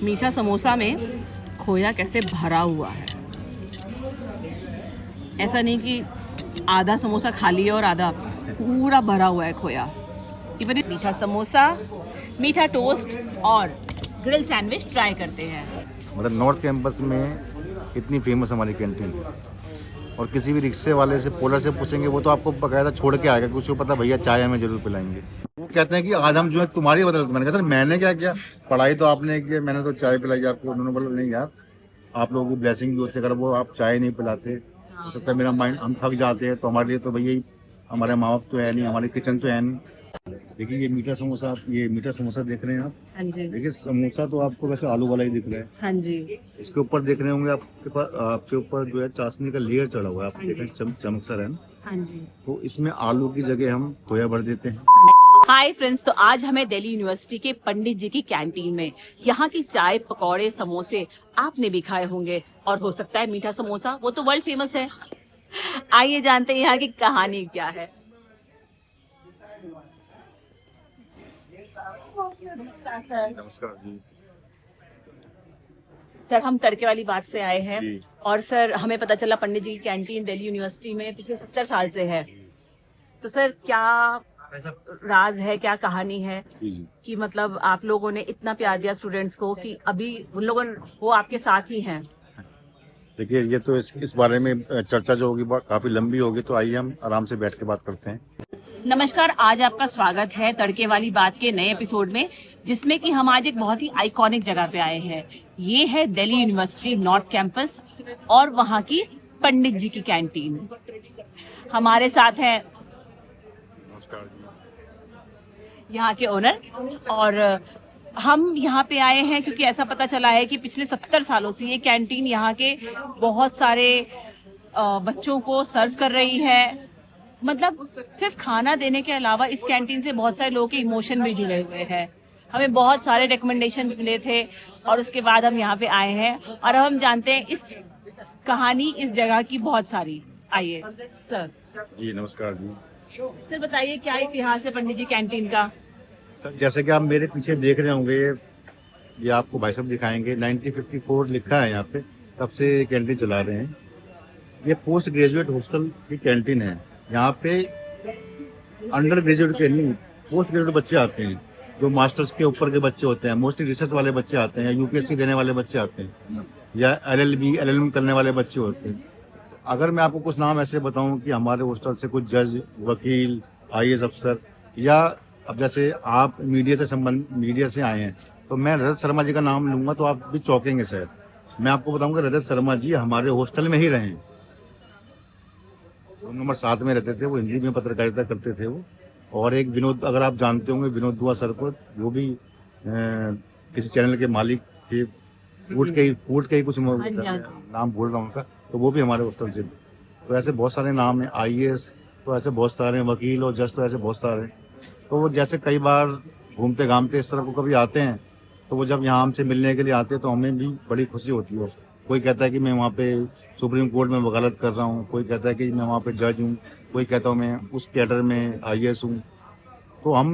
मीठा समोसा में खोया कैसे भरा हुआ है। ऐसा नहीं कि आधा समोसा खाली है और आधा पूरा भरा हुआ है खोया। इवन मीठा समोसा, मीठा टोस्ट और ग्रिल सैंडविच ट्राई करते हैं। मतलब नॉर्थ कैंपस में इतनी फेमस हमारी कैंटीन, और किसी भी रिक्शे वाले से पोलर से पूछेंगे वो तो आपको बकायदा छोड़ के आएगा, कुछ पता भैया चाय हमें जरूर पिलाएंगे। वो कहते हैं कि आज हम जो है तुम्हारी बदौलत। मैंने कहा सर मैंने क्या किया, पढ़ाई तो आपने की, मैंने तो चाय पिलाई आपको। उन्होंने बोला नहीं यार, आप लोगों की ब्लेसिंग भी होती है, अगर वो आप चाय नहीं पिलाते हो सकता है मेरा माइंड, हम थक जाते हैं तो हमारे लिए तो भैया हमारे माँ बाप तो है नहीं, हमारी किचन तो है नहीं। देखिए ये मीठा समोसा, ये मीठा समोसा देख रहे हैं आप। हाँ जी। देखिए समोसा तो आपको वैसे आलू वाला ही दिख रहा है। हाँ जी। इसके ऊपर देख रहे होंगे आपके पास, आपके ऊपर जो है चाशनी का लेयर चढ़ा हुआ है, आप देख रहे हैं चमक सा है ना। हाँ जी। तो इसमें आलू की जगह हम खोया भर देते हैं। हाय फ्रेंड्स, तो आज हमें दिल्ली यूनिवर्सिटी के पंडित जी की कैंटीन में यहाँ की चाय, पकौड़े, समोसे आपने भी खाए होंगे, और हो सकता है मीठा समोसा वो तो वर्ल्ड फेमस है। आइए जानते हैं यहाँ की कहानी क्या है। नमस्कार सर। नमस्कार जी। सर हम तड़के वाली बात से आए हैं, जी। और सर हमें पता चला पंडित जी की कैंटीन दिल्ली यूनिवर्सिटी में पिछले 70 साल से है। तो सर क्या राज है, क्या कहानी है जी। कि मतलब आप लोगों ने इतना प्यार दिया स्टूडेंट्स को कि अभी उन लोगों वो आपके साथ ही हैं। देखिए ये तो इस बारे में चर्चा जो होगी काफी लंबी होगी, तो आइए हम आराम से बैठ के बात करते हैं। नमस्कार, आज आपका स्वागत है तड़के वाली बात के नए एपिसोड में, जिसमें कि हम आज एक बहुत ही आइकॉनिक जगह पे आए हैं। ये है दिल्ली यूनिवर्सिटी नॉर्थ कैंपस और वहाँ की पंडित जी की कैंटीन। हमारे साथ है नमस्कार जी। यहाँ के ओनर, और हम यहाँ पे आए हैं क्योंकि ऐसा पता चला है कि पिछले 70 सालों से ये कैंटीन यहाँ के बहुत सारे बच्चों को सर्व कर रही है। मतलब सिर्फ खाना देने के अलावा इस कैंटीन से बहुत सारे लोगों के इमोशन भी जुड़े हुए हैं। हमें बहुत सारे रिकमेंडेशन मिले थे और उसके बाद हम यहाँ पे आए हैं, और अब हम जानते हैं इस कहानी, इस जगह की बहुत सारी। आइए सर। जी नमस्कार जी। सर बताइए क्या इतिहास है पंडित जी कैंटीन का। सर जैसे कि आप मेरे पीछे देख रहे होंगे, ये आपको भाई साहब दिखाएंगे, 1954 लिखा है यहाँ पे, तब से कैंटीन चला रहे हैं। ये पोस्ट ग्रेजुएट हॉस्टल की कैंटीन है। यहाँ पे अंडर ग्रेजुएट के नहीं, पोस्ट ग्रेजुएट बच्चे आते हैं, जो मास्टर्स के ऊपर के बच्चे होते हैं, मोस्टली रिसर्च वाले बच्चे आते हैं, यूपीएससी देने वाले बच्चे आते हैं, या एलएलबी एलएलएम करने वाले बच्चे होते हैं। अगर मैं आपको कुछ नाम ऐसे बताऊं कि हमारे हॉस्टल से कुछ जज, वकील, आईएएस अफसर, या अब जैसे आप मीडिया से आए हैं, तो मैं रजत शर्मा जी का नाम लूंगा तो आप भी चौंकेंगे शायद। मैं आपको बताऊंगा रजत शर्मा जी हमारे हॉस्टल में ही रहे हैं। रूम नंबर 7 में रहते थे, वो हिंदी में पत्रकारिता करते थे वो। और एक विनोद, अगर आप जानते होंगे विनोद दुआ सर को, वो भी किसी चैनल के मालिक थे, फूड के ही कुछ नाम बोल रहा हूँ उनका, तो वो भी हमारे हॉस्टल से। तो ऐसे बहुत सारे नाम हैं, आईएएस तो ऐसे बहुत सारे हैं, वकील और जज तो ऐसे बहुत सारे हैं। तो वो जैसे कई बार घूमते घामते इस तरफ को कभी आते हैं, तो वो जब यहाँ हमसे मिलने के लिए आते हैं तो हमें भी बड़ी खुशी होती है। कोई कहता है कि मैं वहाँ पे सुप्रीम कोर्ट में वकालत कर रहा हूँ, कोई कहता है कि मैं वहाँ पे जज हूँ, कोई कहता हूँ मैं उस कैडर में आईएएस हूँ। तो हम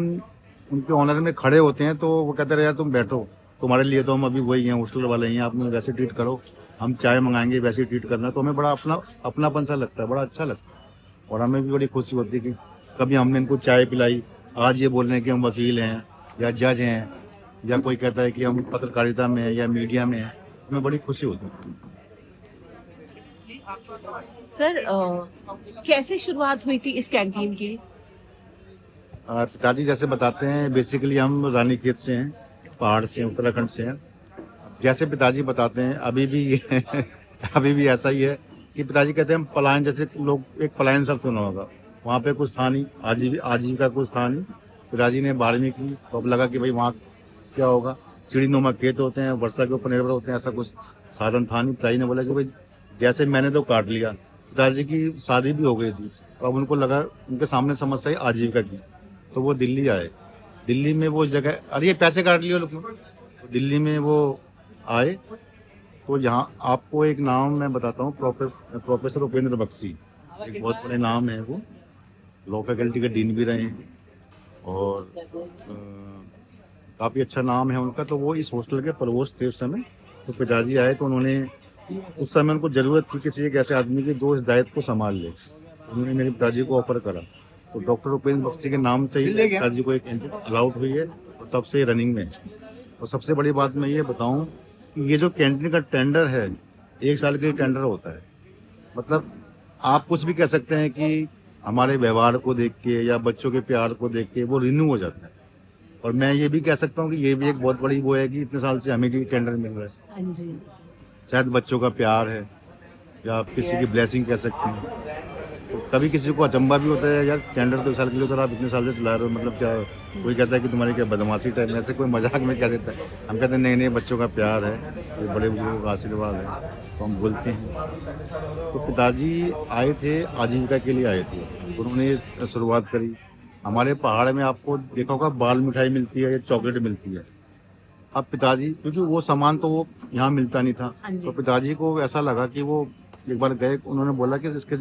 उनके ऑनर में खड़े होते हैं, तो वो कहते रहे यार तुम बैठो, तुम्हारे लिए तो हम अभी वही हैं, हॉस्टल वाले ही हैं, आप हमें वैसे ट्रीट करो, हम चाय मंगाएंगे वैसे ट्रीट करना। तो हमें बड़ा अपनापन सा लगता है, बड़ा अच्छा लगता है, और हमें भी बड़ी खुशी होती है कि कभी हमने इनको चाय पिलाई। आज ये बोल रहे हैं कि हम वकील हैं या जज हैं, या कोई कहता है कि हम पत्रकारिता में हैं या मीडिया में हैं, हमें बड़ी खुशी होती है। सर कैसे शुरुआत हुई थी इस कैंटीन की। पिताजी जैसे बताते हैं, बेसिकली हम रानीखेत से हैं, पहाड़ से, उत्तराखंड से हैं। जैसे पिताजी बताते हैं अभी भी ऐसा ही है कि पिताजी कहते हैं हम पलायन, जैसे लोग एक पलायन शब्द सुना होगा, वहाँ पे कुछ था नहीं, आजीविका कुछ था नहीं। पिताजी ने 12वीं की, तो अब लगा कि भाई वहाँ क्या होगा, सीढ़ी नुमा खेत होते हैं, वर्षा के ऊपर निर्भर होते हैं, ऐसा कुछ साधन था नहीं। पिताजी ने बोला कि भाई जैसे मैंने तो काट लिया। पिताजी की शादी भी हो गई थी, तो अब उनको लगा, उनके सामने समस्या है आजीविका की, तो वो दिल्ली आए। दिल्ली में वो जगह, अरे ये पैसे काट लिए लोग, तो दिल्ली में वो आए। तो यहाँ आपको एक नाम मैं बताता हूँ, प्रोफेसर उपेंद्र बख्शी, एक बहुत बड़े नाम है, वो लॉ फैकल्टी के डीन भी रहे हैं, और काफ़ी अच्छा नाम है उनका। तो वो इस हॉस्टल के प्रवोस्ट थे उस समय। तो पिताजी आए तो उन्होंने, उस समय उनको ज़रूरत थी किसी एक ऐसे आदमी की जो इस दायित्व को संभाल ले। उन्होंने मेरे पिताजी को ऑफर करा। तो डॉक्टर उपेंद्र बख्शी के नाम से ही पिताजी को एक एंट्री अलाउड हुई है और तब से रनिंग में है। और सबसे बड़ी बात मैं ये बताऊं कि ये जो कैंटीन का टेंडर है, 1 साल के लिए टेंडर होता है। मतलब आप कुछ भी कह सकते हैं कि हमारे व्यवहार को देख के या बच्चों के प्यार को देख के वो रिन्यू हो जाता है। और मैं ये भी कह सकता हूँ कि ये भी एक बहुत बड़ी वो है कि इतने साल से हमें भी टेंडर मिल रहा है। हाँ जी। शायद बच्चों का प्यार है या आप किसी की ब्लेसिंग कह सकते हैं। तो कभी किसी को अचंबा भी होता है, यार टेंडर तो 1 साल के लिए, तो आप इतने साल से चला रहे हो, मतलब क्या। कोई कहता है कि तुम्हारी क्या बदमाशी टाइप में, ऐसे कोई मजाक में कह देता है। हम कहते हैं नहीं नहीं, बच्चों का प्यार है, ये बड़े बुजुर्गों का आशीर्वाद है, तो हम बोलते हैं। तो पिताजी आए थे, आजीविका के लिए आए थे। उन्होंने शुरुआत करी। हमारे पहाड़ में आपको देखा होगा बाल मिठाई मिलती है या चॉकलेट मिलती है। अब पिताजी, क्योंकि वो सामान तो वो यहाँ मिलता नहीं था, हाँ जी। तो पिताजी को ऐसा लगा कि वो एक बार गए, उन्होंने बोला कि इसके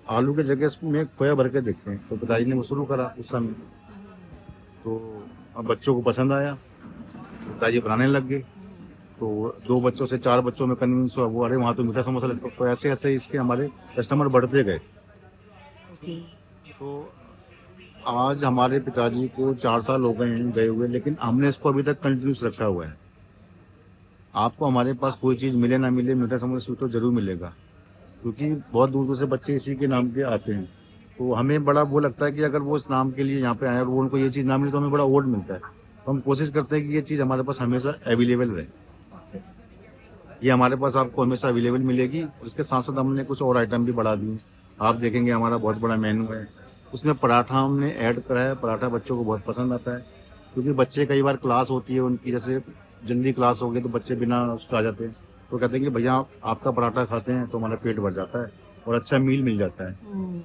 आलू के जगह इसमें खोया भर के देखते हैं। तो पिताजी ने वो शुरू करा उस समय। तो अब बच्चों को पसंद आया, पिताजी बनाने लग गए। तो 2 बच्चों से 4 बच्चों में कन्विंस हुआ वो, अरे वहाँ तो मीठा समोसा लगता है। तो ऐसे ऐसे इसके हमारे कस्टमर बढ़ते गए। तो आज हमारे पिताजी को 4 साल हो गए हैं गए हुए, लेकिन हमने इसको अभी तक कंटिन्यूस रखा हुआ है। आपको हमारे पास कोई चीज़ मिले ना मिले, मीठा समोसा तो जरूर मिलेगा, क्योंकि बहुत दूर दूर से बच्चे इसी के नाम के आते हैं। तो हमें बड़ा वो लगता है कि अगर वो इस नाम के लिए यहाँ पे आए और वो उनको ये चीज़ ना मिले तो हमें बड़ा ओड मिलता है। तो हम कोशिश करते हैं कि ये चीज़ हमारे पास हमेशा अवेलेबल रहे। ये हमारे पास आपको हमेशा अवेलेबल मिलेगी। और इसके साथ साथ हमने कुछ और आइटम भी बढ़ा दिए। आप देखेंगे हमारा बहुत बड़ा मेनू है, उसमें पराठा हमने ऐड करा है। पराठा बच्चों को बहुत पसंद आता है, क्योंकि बच्चे कई बार क्लास होती है उनकी, जैसे जल्दी क्लास हो गई तो बच्चे बिना उसके आ जाते हैं। तो कहते हैं कि भैया आपका पराठा खाते हैं तो हमारा पेट भर जाता है और अच्छा मील मिल जाता है।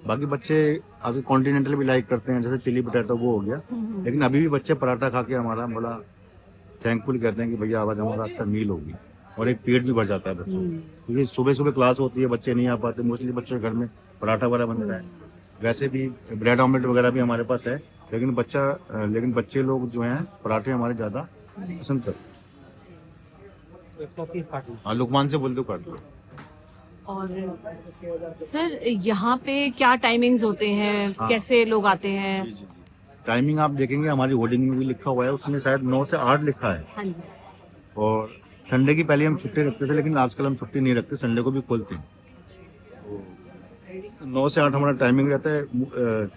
बाकी बच्चे आज कॉन्टिनेंटल भी लाइक करते हैं, जैसे चिली पोटैटो वो हो गया। लेकिन अभी भी बच्चे पराठा खा के हमारा बड़ा थैंकफुल कहते हैं कि भैया आज हमारा अच्छा मील होगी, और एक पेट भी भर जाता है बच्चों को। क्योंकि सुबह सुबह क्लास होती है, बच्चे नहीं आ पाते, मोस्टली बच्चों के घर में पराठा वगैरह बन रहा है। वैसे भी ब्रेड ऑमलेट वगैरह भी हमारे पास है, लेकिन बच्चे लोग जो हैं पराठे हमारे ज़्यादा पसंद करते हैं। 130 काटूं। हाँ, लुकमान से बोल दो काट दो। और सर यहाँ पे क्या टाइमिंग्स होते हैं, हाँ। कैसे लोग आते हैं? जी। टाइमिंग आप देखेंगे हमारी होर्डिंग में भी लिखा हुआ है, उसमें शायद 9 से 8 लिखा है। हाँ जी। और संडे की पहले हम छुट्टी रखते थे, लेकिन आजकल हम छुट्टी नहीं रखते, संडे को भी खोलते हैं। तो 9 से 8 हमारा टाइमिंग रहता है।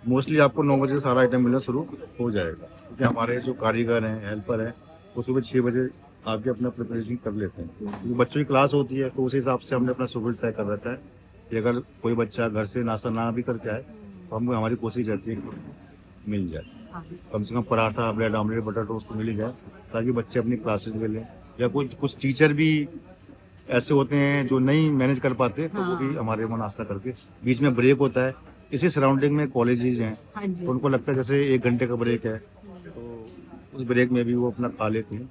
मोस्टली आपको 9 बजे सारा आइटम मिलना शुरू हो जाएगा, क्योंकि हमारे जो कारीगर हैं, हेल्पर हैं, वो सुबह 6 बजे आके अपना प्रिपरेशन कर लेते हैं। क्योंकि बच्चों की क्लास होती है, तो उस हिसाब से हमने अपना शेड्यूल तय कर रखा है कि अगर कोई बच्चा घर से नाश्ता ना भी करके आए तो हम हमारी कोशिश रहती है कि मिल जाए, कम से कम paratha, bread omelette, butter toast तो मिल ही जाए, ताकि बच्चे अपनी क्लासेस ले लें। या कुछ टीचर भी ऐसे होते हैं जो नहीं मैनेज कर पाते, तो वो भी हमारे वहाँ नाश्ता करके, बीच में ब्रेक होता है, इसी सराउंडिंग में कॉलेजेस हैं, हाँ जी। तो उनको लगता है जैसे 1 घंटे का ब्रेक है, तो उस ब्रेक में भी वो अपना खा लेते हैं।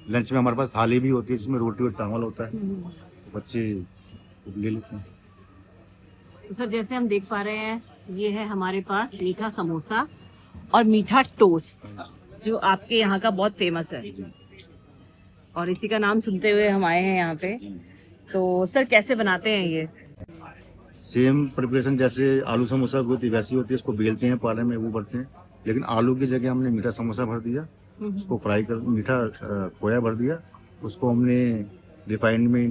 लंच में हमारे पास थाली भी होती है जिसमें रोटी और चावल होता है, तो बच्चे ले लेते हैं। तो सर जैसे हम देख पा रहे हैं, ये है हमारे पास मीठा समोसा और मीठा टोस्ट, जो आपके यहाँ का बहुत फेमस है, और इसी का नाम सुनते हुए हम आए हैं यहाँ पे। तो सर कैसे बनाते हैं ये? सेम प्रिपरेशन जैसे आलू समोसा की होती है वैसी होती है। इसको बेलते हैं, पाले में वो भरते हैं, लेकिन आलू की जगह हमने मीठा समोसा भर दिया, उसको फ्राई कर, मीठा खोया भर दिया, उसको हमने रिफाइंड में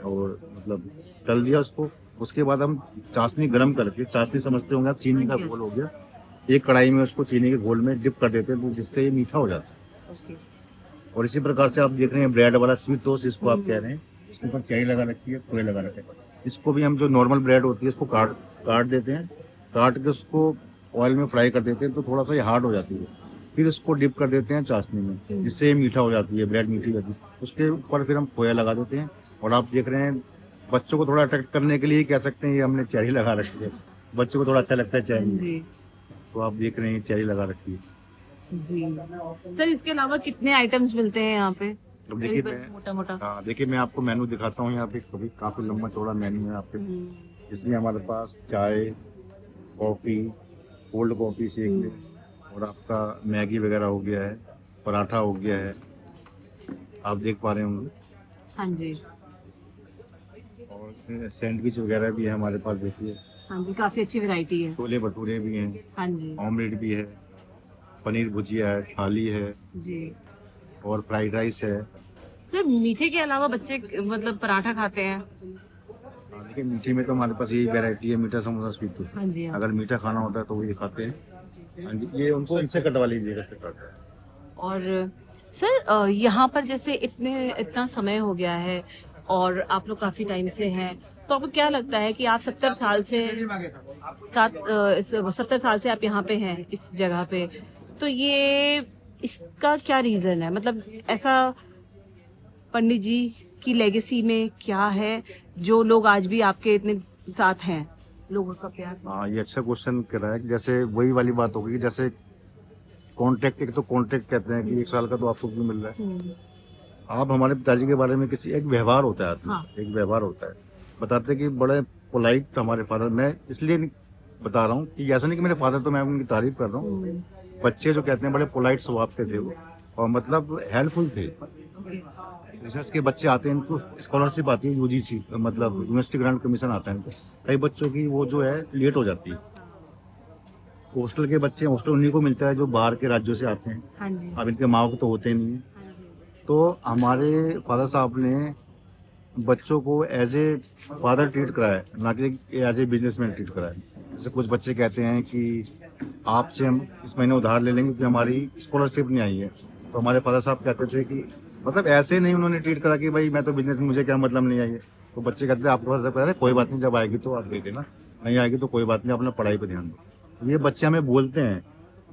और मतलब तल दिया उसको। उसके बाद हम चाशनी गरम करके, चाशनी समझते होंगे आप, चीनी का घोल हो गया, एक कढ़ाई में उसको चीनी के घोल में डिप कर देते हैं, तो जिससे ये मीठा हो जाता है। और इसी प्रकार से आप देख रहे हैं ब्रेड वाला स्वीट टोस्ट, इसको आप कह रहे हैं, इसके ऊपर चेरी लगा रखी है, खोए लगा रखे हैं। इसको भी हम जो नॉर्मल ब्रेड होती है इसको काट देते हैं, काट के उसको ऑयल में फ्राई कर देते हैं, तो थोड़ा सा ये हार्ड हो जाती है। फिर इसको डिप कर देते हैं चाशनी में, जिससे ये मीठा हो जाती है, ब्रेड मीठी होती है। उसके ऊपर फिर हम खोया लगा देते हैं। और आप देख रहे हैं बच्चों को थोड़ा अट्रैक्ट करने के लिए कह सकते हैं, ये हमने चेरी लगा रखी है, बच्चों को थोड़ा अच्छा लगता है चेरी, जी तो आप देख रहे हैं चेरी लगा रखी है। जी। सर इसके अलावा कितने आइटम्स मिलते हैं यहाँ पे? अब देखिए मैं, मोटा मोटा। हाँ देखिए मैं आपको मेनू दिखाता हूँ। यहाँ पे कभी काफी लंबा चौड़ा मेन्यू है आपके। इसमें हमारे पास चाय, कॉफी, कोल्ड कॉफी शेक में, और आपका मैगी वगैरह हो गया है, पराठा हो गया है, आप देख पा रहे होंगे। हाँ जी, और सैंडविच वगैरह भी है हमारे पास, देखिए। हाँ जी, काफी अच्छी वैरायटी है। छोले भटूरे भी हैं, हाँ जी ऑमलेट भी है, पनीर भुजिया है, थाली है जी। और फ्राइड राइस है। सर मीठे के अलावा बच्चे मतलब पराठा खाते हैं? हाँ, देखिए मीठे में तो हमारे पास यही वैरायटी है, मीठा समोसा स्वीट तो। हाँ जी, हाँ। अगर मीठा खाना होता है तो वो ये खाते हैं। हाँ जी, ये उनको इनसे कटवा लीजिएगा सर काट। और सर यहाँ पर जैसे इतना समय हो गया है और आप लोग काफी टाइम से हैं, तो आपको क्या लगता है कि आप 70 साल से 70 साल से आप यहाँ पे हैं इस जगह पे, तो ये इसका क्या रीजन है? मतलब ऐसा पंडित जी की लेगेसी में क्या है जो लोग आज भी आपके इतने साथ हैं, लोगों का प्यार? हाँ, ये अच्छा क्वेश्चन कर रहा है कि जैसे वही वाली बात होगी कि जैसे कॉन्ट्रैक्ट, एक तो कॉन्ट्रैक्ट कहते हैं कि 1 साल का तो आपको क्यों मिल रहा है। आप हमारे पिताजी के बारे में किसी एक व्यवहार होता है आदमी, हाँ। एक व्यवहार होता है, बताते हैं कि बड़े पोलाइट हमारे फादर। मैं इसलिए नहीं बता रहा हूँ कि ऐसा नहीं कि मेरे फादर, तो मैं उनकी तारीफ कर रहा हूँ। बच्चे जो कहते हैं बड़े पोलाइट स्वभाव के थे वो, और मतलब हेल्पफुल थे। रिसर्च के बच्चे आते हैं, इनको स्कॉलरशिप आती है यूजीसी, मतलब यूनिवर्सिटी ग्रांट कमीशन आता है इनको। कई बच्चों की वो जो है लेट हो जाती है। हॉस्टल के बच्चे, हॉस्टल उन्हीं को मिलता है जो बाहर के राज्यों से आते हैं। हाँ जी, अब इनके माँ बाप तो होते नहीं है। हाँ जी। तो हमारे फादर साहब ने बच्चों को एज ए फादर ट्रीट करा है, ना कि एज ए बिजनेसमैन ट्रीट करा है। जैसे कुछ बच्चे कहते हैं कि आपसे हम इस महीने उधार ले लेंगे क्योंकि हमारी स्कॉलरशिप नहीं आई है, तो हमारे फादर साहब कहते थे कि मतलब ऐसे नहीं उन्होंने ट्रीट करा कि भाई मैं तो बिजनेस में, मुझे क्या मतलब नहीं आई है। तो बच्चे कहते हैं आपके पास कह रहे कोई बात नहीं, जब आएगी तो आप दे देना, नहीं आएगी तो कोई बात नहीं, अपना पढ़ाई पर ध्यान दो। ये बच्चे हमें बोलते हैं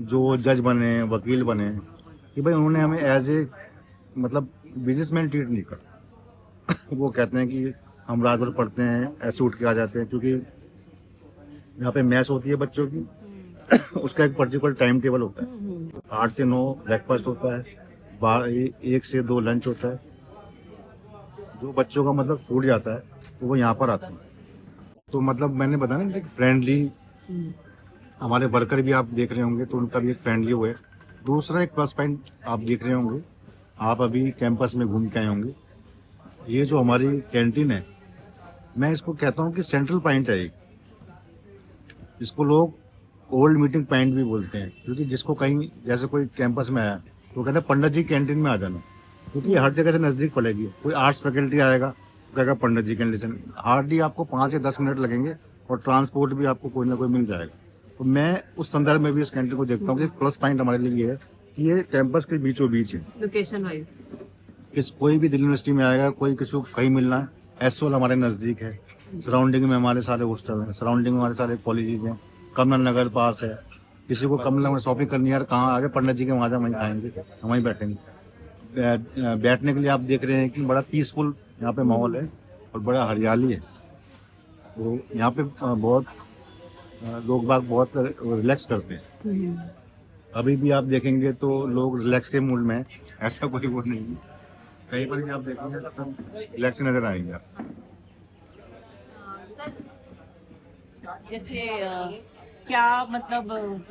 जो जज बने, वकील बने, कि भाई उन्होंने हमें एज ए मतलब बिजनेसमैन ट्रीट नहीं करा। वो कहते हैं कि हम रात भर पढ़ते हैं, ऐसे उठ के आ जाते हैं, क्योंकि यहाँ पे मैच होती है बच्चों की। उसका एक पर्टिकुलर टाइम टेबल होता है, 8 से 9 ब्रेकफास्ट होता है, 1 से 2 लंच होता है। जो बच्चों का मतलब छूट जाता है तो वो यहाँ पर आते हैं। तो मतलब मैंने बताया ना फ्रेंडली, हमारे वर्कर भी आप देख रहे होंगे तो उनका भी एक फ्रेंडली हुआ है। दूसरा एक प्लस पॉइंट आप देख रहे होंगे, आप अभी कैंपस में घूम के आए होंगे, ये जो हमारी कैंटीन है, मैं इसको कहता हूँ कि सेंट्रल पॉइंट है एक, जिसको लोग ओल्ड मीटिंग पॉइंट भी बोलते हैं। क्योंकि जिसको कहीं जैसे कोई कैंपस में आया तो कहते हैं पंडित जी कैंटीन में आ जाना, क्योंकि हर जगह से नज़दीक पड़ेगी। कोई आर्ट्स फैकल्टी आएगा तो कहेगा पंडित जी कैंटीन, हार्डली आपको 5 या 10 मिनट लगेंगे और ट्रांसपोर्ट भी आपको कोई ना कोई मिल जाएगा। तो मैं उस संदर्भ में भी इस कैंटीन को देखता हूँ कि प्लस पॉइंट हमारे लिए ये है कि ये कैंपस के बीचों बीच है। लोकेशन वाइज कोई भी दिल्ली यूनिवर्सिटी में आएगा, कोई किसी को कहीं मिलना है, एसओएल हमारे नज़दीक है, सराउंडिंग में हमारे सारे हॉस्टल हैं, सराउंडिंग में हमारे सारे कॉलेजेज हैं, कमला नगर पास है। किसी को कमला में शॉपिंग करनी है, कहाँ आगे पंडित जी के वहाँ जा, वहीं खाएंगे, हम वहीं बैठेंगे। बैठने के लिए आप देख रहे हैं कि बड़ा पीसफुल यहाँ पे माहौल है और बड़ा हरियाली है। तो यहाँ पे बहुत लोग बाग बहुत रिलैक्स करते हैं। अभी भी आप देखेंगे तो लोग रिलैक्स के मूड में हैं, ऐसा कोई वो नहीं है। कहीं पर भी आप देखेंगे तो सब रिलैक्स नजर आएंगे आप। जैसे क्या मतलब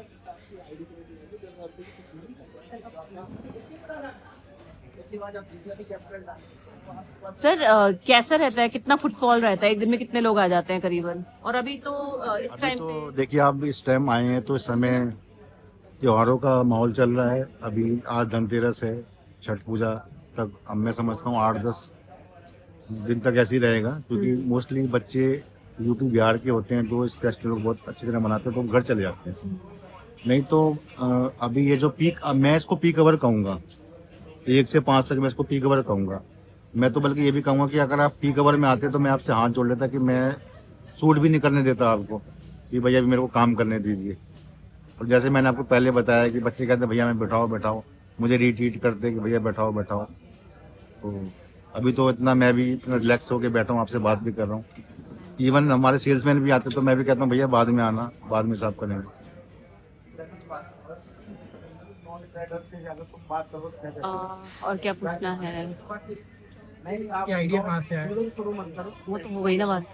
सर कैसा रहता है, कितना फुटफॉल रहता है, एक दिन में कितने लोग आ जाते हैं करीबन? और अभी तो इस अभी टाइम तो पे देखिए आप इस टाइम आए हैं तो इस समय त्योहारों का माहौल चल रहा है। अभी आज धनतेरस है, छठ पूजा तक अब मैं समझता हूँ 8-10 दिन तक ऐसे ही रहेगा, क्योंकि मोस्टली बच्चे यूपी बिहार के होते हैं तो इस फेस्टिवल को बहुत अच्छी तरह मनाते हैं, तो घर चले जाते हैं। नहीं तो अभी ये जो पीक, मैं इसको पीक आवर कहूँगा, 1 से 5 तक मैं इसको पीक आवर कहूँगा। मैं तो बल्कि ये भी कहूँगा कि अगर आप पीक आवर में आते तो मैं आपसे हाथ जोड़ लेता कि मैं शूट भी नहीं करने देता आपको, कि भैया अभी मेरे को काम करने दीजिए। और जैसे मैंने आपको पहले बताया कि बच्चे कहते हैं भैया मैं बैठाओ बैठाओ, मुझे रीट्रीट करते कि भैया बैठाओ बैठाओ। तो अभी तो इतना मैं भी इतना रिलैक्स होकर बैठा हूँ, आपसे बात भी कर रहा हूँ। इवन हमारे सेल्समैन भी आते तो मैं भी कहता हूँ भैया बाद में आना, बाद में साफ करेंगे। और क्या पूछना है? ये आइडिया कहाँ से आया? वो तो हो गई ना बात,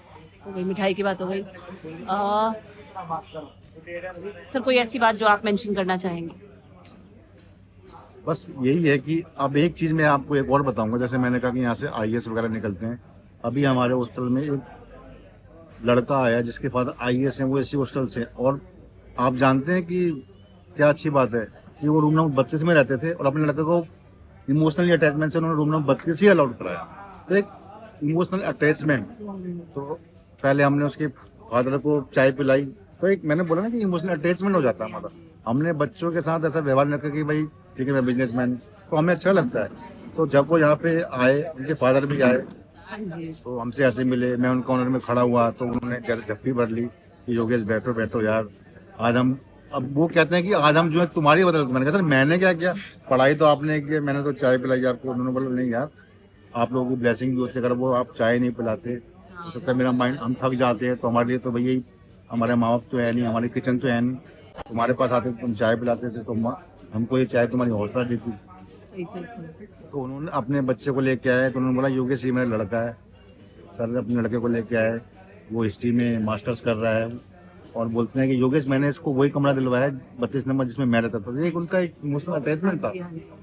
हो गई, मिठाई की बात हो गई। सर कोई ऐसी बात जो आप मेंशन करना चाहेंगे? बस यही है कि अब एक चीज़ मैं आपको एक और बताऊंगा, जैसे मैंने कहा कि यहाँ से आईएएस वगैरह निकलते हैं। अभी हमारे हॉस्टल में एक लड़का आया जिसके फादर आईएएस हैं, वो इसी हॉस्टल से। और आप जानते हैं कि क्या अच्छी बात है कि वो रूम नंबर 32 में रहते थे और अपने लड़के को इमोशनली अटैचमेंट से उन्होंने रूम नंबर 32 ही अलाउड कराया। तो एक इमोशनल अटैचमेंट, तो पहले हमने उसके फादर को चाय पिलाई, तो एक मैंने बोला ना कि इमोशनल अटैचमेंट हो जाता है हमारा। हमने बच्चों के साथ ऐसा व्यवहार नहीं रखा कि भाई ठीक है मैं बिजनेसमैन, तो हमें अच्छा लगता है। तो जब वो यहाँ पे आए, उनके फादर भी आए, तो हमसे ऐसे मिले, मैं उनके ऑनर में खड़ा हुआ तो उन्होंने जैसे झप्पी भर ली कि योगेश बैठो बैठो यार, आज हम, अब वो कहते हैं कि आज हम जो है तुम्हारी बदौलत। मैंने कहा सर मैंने क्या किया, पढ़ाई तो आपने की, मैंने तो चाय पिलाई आपको। उन्होंने बोला नहीं यार, आप लोगों की ब्लेसिंग भी होती है, अगर वो आप चाय नहीं पिलाते हो सकता है मेरा माइंड, हम थक जाते हैं, तो हमारे लिए तो भैया हमारे माँ बाप तो है नहीं, हमारी किचन तो है नहीं, तुम्हारे पास आते तुम चाय पिलाते थे, तो हमको ये चाय तुम्हारी हौसला देती। तो उन्होंने अपने बच्चे को लेके आए, तो उन्होंने बोला योगेश ये मेरा लड़का है सर, अपने लड़के को लेके आए, वो हिस्ट्री में मास्टर्स कर रहा है, और बोलते हैं कि योगेश मैंने इसको वही कमरा दिलवाया 32 नंबर जिसमें मैं रहता था। एक उनका एक इमोशनल अटैचमेंट था।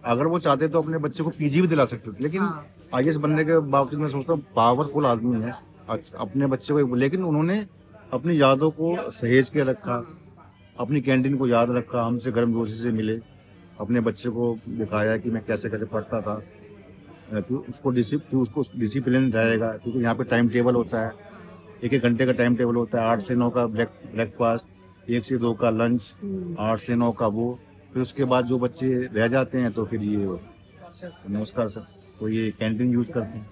अगर वो चाहते तो अपने बच्चे को पीजी भी दिला सकते थे, लेकिन आईएएस बनने के बावजूद मैं सोचता हूँ पावरफुल आदमी है अपने बच्चे को, लेकिन उन्होंने अपनी यादों को सहेज के रखा, अपनी कैंटीन को याद रखा, हमसे गर्म जोशी से मिले, अपने बच्चे को दिखाया कि मैं कैसे कैसे पढ़ता था, उसको डिसिप्लिन रहेगा, क्योंकि यहाँ पे टाइम टेबल होता है, एक घंटे का टाइम टेबल होता है। 8 से 9 का ब्रेकफास्ट, 1 से 2 का लंच, 8 से 9 का वो, फिर उसके बाद जो बच्चे रह जाते हैं तो फिर ये नमस्कार सर, तो ये कैंटीन यूज करते हैं।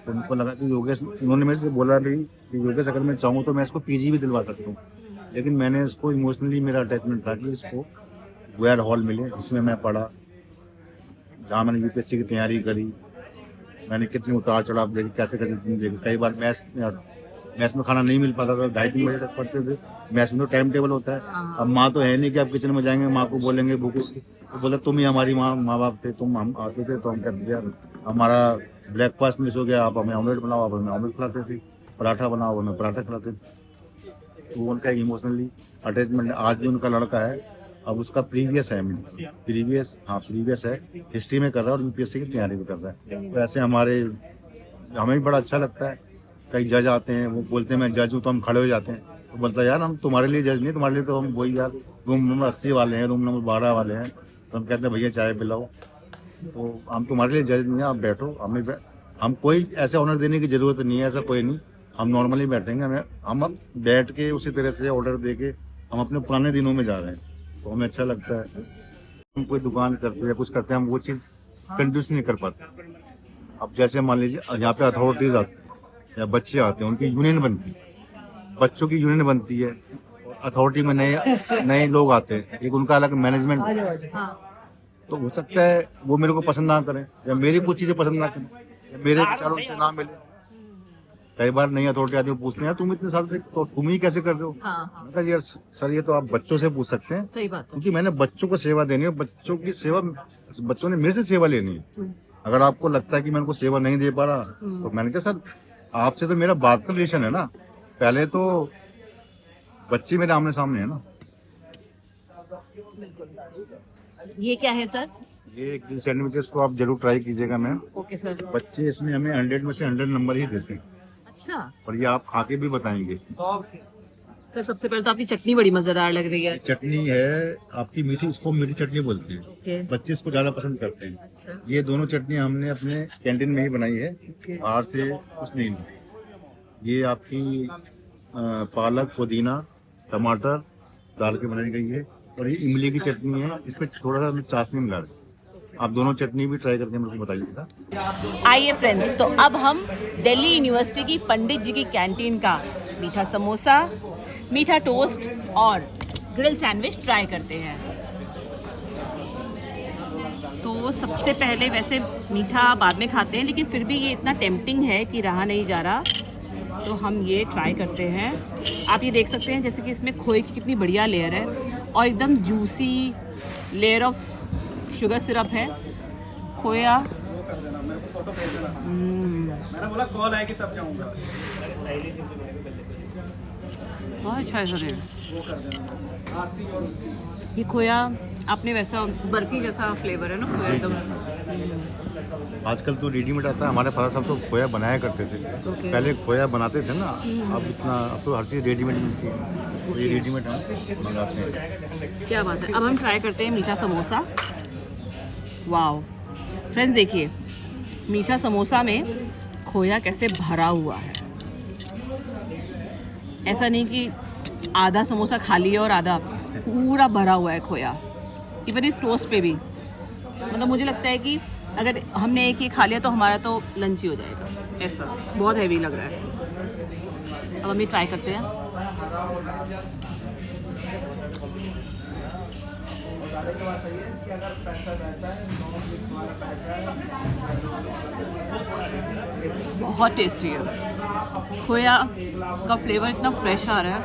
तो उनको लगा कि योगेश, उन्होंने मेरे से बोला भी कि योगेश अगर मैं चाहूँ तो मैं इसको पीजी भी दिलवा सकता हूँ, लेकिन मैंने इसको इमोशनली, मेरा अटैचमेंट था कि इसको वेयर हॉल मिले जिसमें मैं पढ़ा, जहाँ मैंने यूपीएससी की तैयारी करी, मैंने कितने उतार चढ़ाव देखे, कैसे कैसे दिन देखे। कई बार मैस में खाना नहीं मिल पाता था, 2:30-3 बजे तक पढ़ते थे। मैस में तो टाइम टेबल होता है। अब माँ तो है नहीं कि आप किचन में जाएंगे, माँ को बोलेंगे भूख, तो बोला तुम ही हमारी माँ बाप थे, तुम हम आते थे तो हम कहते थे हमारा ब्रेकफास्ट मिस हो गया, आप हमें ऑमलेट बनाओ, आप हमें ऑमलेट खिलाते थे, पराठा बनाओ, हमें पराठा खिलाते थे। तो उनका इमोशनली अटैचमेंट आज भी उनका लड़का है। अब उसका प्रीवियस है, प्रीवियस है, हिस्ट्री में कर रहा है और यूपीएससी की तैयारी भी कर रहा है। तो ऐसे हमें भी बड़ा अच्छा लगता है। कई जज आते हैं, वो बोलते हैं मैं जज हूँ, तो हम खड़े हो जाते हैं, तो बोलता है यार हम तुम्हारे लिए जज नहीं, तुम्हारे लिए तो हम वही यार रूम नंबर 80 वाले हैं, रूम नंबर 12 वाले हैं। तो हम कहते हैं भैया चाय पिलाओ, तो हम तुम्हारे लिए जज नहीं है, आप बैठो। हम कोई ऐसे ऑनर देने की जरूरत नहीं है, ऐसा कोई नहीं, हम नॉर्मली बैठेंगे। हम बैठ के उसी तरह से ऑर्डर दे के हम अपने पुराने दिनों में जा रहे हैं, तो हमें अच्छा लगता है। हम कोई दुकान करते हैं या कुछ करते हैं, हम वो चीज़ कंट्यूस नहीं कर पाते। अब जैसे मान लीजिए यहाँ पे अथॉरिटीज आती है या बच्चे आते हैं, उनकी यूनियन बनती है, बच्चों की यूनियन बनती है, अथॉरिटी में नए लोग आते हैं, एक उनका अलग मैनेजमेंट, तो हो सकता है वो मेरे को पसंद ना करें या मेरी कुछ चीजें पसंद ना करें या मेरे विचारों से ना मिले। कई बार नई अथॉरिटी आती है, पूछते हैं तुम इतने साल से तो तुम ही कैसे कर रहे हो। मैंने कहा यार सर ये तो आप बच्चों से पूछ सकते हैं, सही बात है, क्योंकि मैंने बच्चों को सेवा देनी है, बच्चों की सेवा बच्चों ने मेरे से सेवा लेनी है। अगर आपको लगता है कि मैं उनको सेवा नहीं दे पा रहा, तो मैंने कहा सर आपसे तो मेरा बात का रिलेशन है ना, पहले तो बच्चे मेरे आमने सामने है ना। ये क्या है सर? ये ग्रिल सैंडविचेस को आप जरूर ट्राई कीजिएगा मैम। Okay sir. बच्चे इसमें हमें 100 में से 100 नंबर ही देते हैं। अच्छा और ये आप खा के भी बताएंगे। सर, सबसे पहले तो आपकी चटनी बड़ी मजेदार लग रही है। चटनी है आपकी मीठी, इसको मीठी चटनी बोलते हैं। ओके। बच्चे इसको ज्यादा पसंद करते हैं। अच्छा। ये दोनों चटनी हमने अपने कैंटीन में ही बनाई है, बाहर से कुछ नहीं। ये आपकी पालक, पुदीना, टमाटर डाल के बनाई गई है, और ये इमली की चटनी है, इसमें थोड़ा सा चाशनी मिला है। आप दोनों चटनी भी ट्राई करके मेरे को बताइएगा। आइए फ्रेंड्स, तो अब हम दिल्ली यूनिवर्सिटी की पंडित जी की कैंटीन का मीठा समोसा, मीठा टोस्ट और ग्रिल सैंडविच ट्राई करते हैं। तो सबसे पहले, वैसे मीठा बाद में खाते हैं, लेकिन फिर भी ये इतना टेम्पटिंग है कि रहा नहीं जा रहा, तो हम ये ट्राई करते हैं। आप ये देख सकते हैं जैसे कि इसमें खोए की कितनी बढ़िया लेयर है और एकदम juicy layer of sugar syrup है, खोया। मैंने बोला कॉल आएगी तब जाऊंगा। बहुत अच्छा है सर। वो कर देना आरसी और उसकी ये खोया आपने वैसा बर्फी जैसा फ्लेवर है ना खोया एकदम। आजकल तो रेडीमेड आता है, हमारे फादर साहब तो खोया बनाया करते थे। Okay. पहले खोया बनाते थे ना, अब तो हर चीज़ रेडीमेड मिलती है। तो ये रेडीमेड हम मंगाते हैं। क्या बात है। अब हम ट्राई करते हैं मीठा समोसा। वाओ फ्रेंड्स, देखिए मीठा समोसा में खोया कैसे भरा हुआ है। ऐसा नहीं कि आधा समोसा खाली है और आधा, पूरा भरा हुआ है खोया। इवन इस टोस्ट पे भी, मतलब मुझे लगता है कि अगर हमने एक ही खा लिया तो हमारा तो लंच ही हो जाएगा। ऐसा बहुत हैवी लग रहा है। अब हम ये ट्राई करते हैं। बहुत टेस्टी है। खोया का फ्लेवर इतना फ्रेश आ रहा है।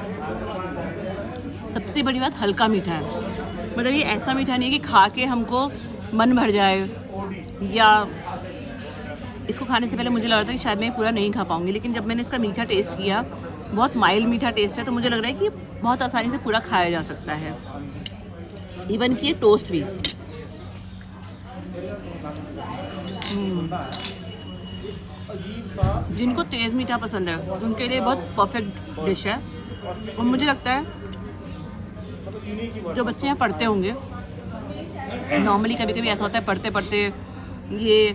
सबसे बड़ी बात हल्का मीठा है। मतलब ये ऐसा मीठा नहीं है कि खा के हमको मन भर जाए, या इसको खाने से पहले मुझे लग रहा था कि शायद मैं पूरा नहीं खा पाऊंगी, लेकिन जब मैंने इसका मीठा टेस्ट किया, बहुत माइल्ड मीठा टेस्ट है, तो मुझे लग रहा है कि बहुत आसानी से पूरा खाया जा सकता है। इवन कि ये टोस्ट भी। जिनको तेज़ मीठा पसंद है उनके लिए बहुत परफेक्ट डिश है। और मुझे लगता है जो बच्चे यहाँ पढ़ते होंगे, नॉर्मली कभी कभी ऐसा होता है पढ़ते पढ़ते ये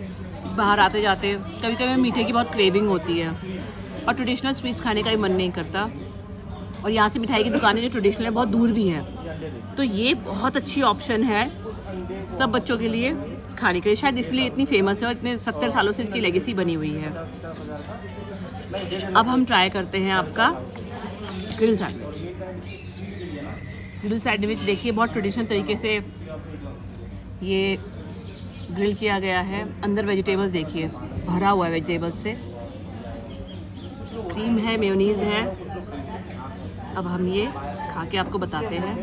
बाहर आते जाते कभी कभी मीठे की बहुत क्रेविंग होती है और ट्रेडिशनल स्वीट्स खाने का भी मन नहीं करता, और यहाँ से मिठाई की दुकानें जो ट्रेडिशनल है बहुत दूर भी हैं, तो ये बहुत अच्छी ऑप्शन है सब बच्चों के लिए खाने के लिए। शायद इसलिए इतनी फेमस है और इतने 70 सालों से इसकी लेगेसी बनी हुई है। अब हम ट्राई करते हैं आपका ग्रिल सैंडविच। ग्रिल सैंडविच देखिए बहुत ट्रेडिशनल तरीके से ये ग्रिल किया गया है। अंदर वेजिटेबल्स देखिए भरा हुआ है वेजिटेबल्स से, क्रीम है, मेयोनीज है। अब हम ये खा के आपको बताते हैं।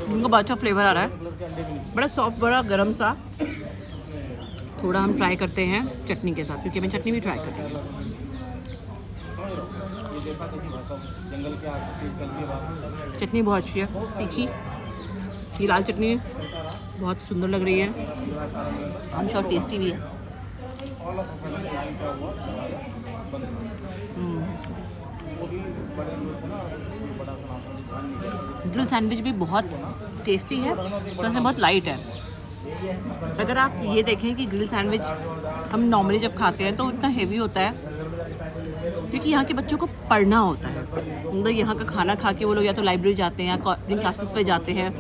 इनका बहुत अच्छा फ्लेवर आ रहा है, बड़ा सॉफ्ट, बड़ा गरम सा। थोड़ा हम ट्राई करते हैं चटनी के साथ, क्योंकि मैं चटनी भी ट्राई कर रही हूँ। चटनी बहुत अच्छी है, तीखी। ये लाल चटनी बहुत सुंदर लग रही है, हम श्योर टेस्टी भी है। ग्रिल सैंडविच भी बहुत टेस्टी है, प्लस बहुत लाइट है। अगर आप ये देखें कि ग्रिल सैंडविच हम नॉर्मली जब खाते हैं तो इतना हेवी होता है, क्योंकि यहाँ के बच्चों को पढ़ना होता है। मतलब यहाँ का खाना खा के वो लोग या तो लाइब्रेरी जाते हैं या कोचिंग क्लासेस पे जाते हैं,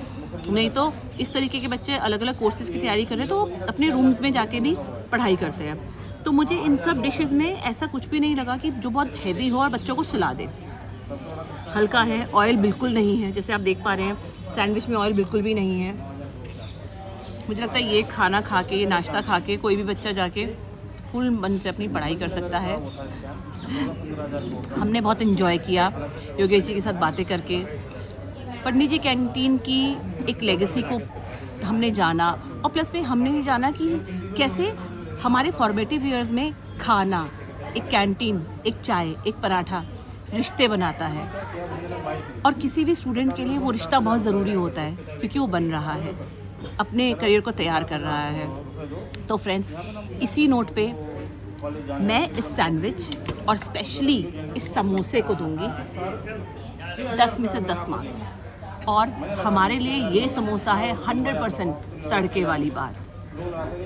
नहीं तो इस तरीके के बच्चे अलग अलग कोर्सेज़ की तैयारी कर रहे हैं तो अपने रूम्स में जाके भी पढ़ाई करते हैं। तो मुझे इन सब डिशेज़ में ऐसा कुछ भी नहीं लगा कि जो बहुत हैवी हो और बच्चों को सुला दे। हल्का है, ऑयल बिल्कुल नहीं है, जैसे आप देख पा रहे हैं सैंडविच में ऑयल बिल्कुल भी नहीं है। मुझे लगता है ये खाना खा के, ये नाश्ता खा के कोई भी बच्चा जाके फुल मन से अपनी पढ़ाई कर सकता है। हमने बहुत इन्जॉय किया योगेश जी के साथ बातें करके। पंडित जी कैंटीन की एक लेगेसी को हमने जाना, और प्लस में हमने ये जाना कि कैसे हमारे फॉर्मेटिव ईयर्स में खाना, एक कैंटीन, एक चाय, एक पराठा रिश्ते बनाता है, और किसी भी स्टूडेंट के लिए वो रिश्ता बहुत ज़रूरी होता है, क्योंकि वो बन रहा है, अपने करियर को तैयार कर रहा है। तो फ्रेंड्स, इसी नोट पे मैं इस सैंडविच और स्पेशली इस समोसे को दूंगी 10 में से 10 मार्क्स। और हमारे लिए ये समोसा है 100% तड़के वाली बात।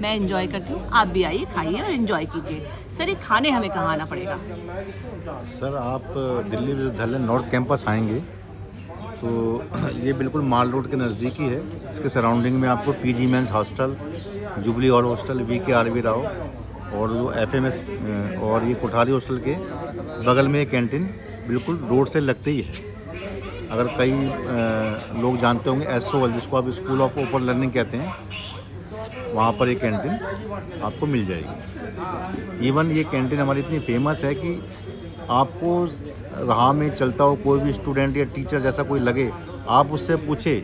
मैं एंजॉय करती हूँ, आप भी आइए, खाइए और एंजॉय कीजिए। सर, ये खाने हमें कहाँ आना पड़ेगा? सर, आप दिल्ली विश्वविद्यालय नॉर्थ कैंपस आएंगे तो ये बिल्कुल माल रोड के नज़दीक ही है। इसके सराउंडिंग में आपको PG men's hostel, Jubilee Hall hostel, VK RV Rao और जो FMS और ये कोठारी हॉस्टल के बगल में एक कैंटीन बिल्कुल रोड से लगते ही है। अगर कई लोग जानते होंगे SOL, जिसको आप स्कूल ऑफ ओपन लर्निंग कहते हैं, वहाँ पर एक कैंटीन आपको मिल जाएगी। इवन ये कैंटीन हमारी इतनी फेमस है कि आपको राह में चलता हो कोई भी स्टूडेंट या टीचर जैसा कोई लगे, आप उससे पूछे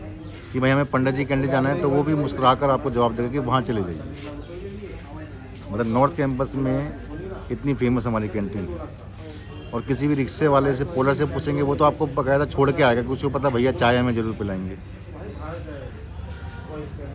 कि भाई हमें पंडित जी कैंटीन जाना है, तो वो भी मुस्कुराकर आपको जवाब देगा कि वहाँ चले जाइए। मतलब नॉर्थ कैंपस में इतनी फेमस हमारी कैंटीन। और किसी भी रिक्शे वाले से, पोलर से पूछेंगे, वो तो आपको बकायदा छोड़ के आएगा, कुछ को पता भैया चाय हमें ज़रूर पिलाएंगे।